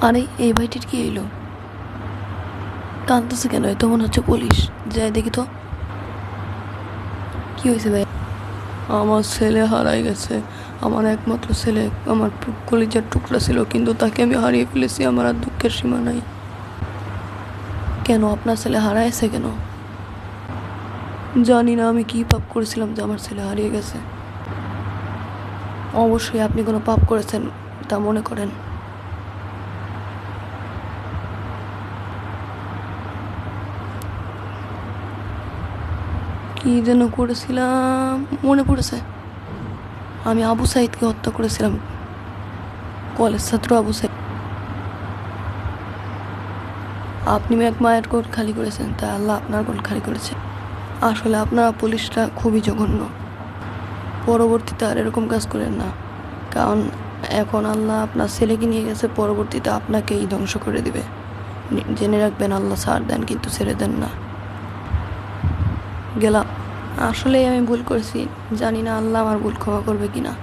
আরে এই ভাইটির কি এলো? কাঁদতেছে কেন? এ তো মনে হচ্ছে পুলিশ। যাই দেখি তো কি হয়েছে ভাই। আমার ছেলে হারাই গেছে। আমার একমাত্র ছেলে, আমার কলিজার টুকরা ছিল, কিন্তু তাকে আমি হারিয়ে ফেলেছি। আমার আর দুঃখের সীমা নাই। কেন আপনার ছেলে হারাইছে কেন? জানি না আমি কি পাপ করেছিলাম যে আমার ছেলে হারিয়ে গেছে। অবশ্যই আপনি কোনো পাপ করেছেন তা মনে করেন। কি যেন করেছিলাম, মনে পড়েছে। আমি আবু সাইদকে হত্যা করেছিলাম, কলেজ ছাত্র আবু সাইদ। আপনি এক মায়ের কোল খালি করেছেন, তাই আল্লাহ আপনার কোল খালি করেছে। আসলে আপনারা পুলিশরা খুবই জঘন্য। পরবর্তীতে আর এরকম কাজ করেন না, কারণ এখন আল্লাহ আপনার ছেলেকে নিয়ে গেছে, পরবর্তীতে আপনাকেই ধ্বংস করে দিবে। জেনে রাখবেন, আল্লাহ ছাড় দেন কিন্তু ছেড়ে দেন না। গেলাম। আসলে আমি ভুল করেছি, জানি না আল্লাহ আমার ভুল ক্ষমা করবে কিনা।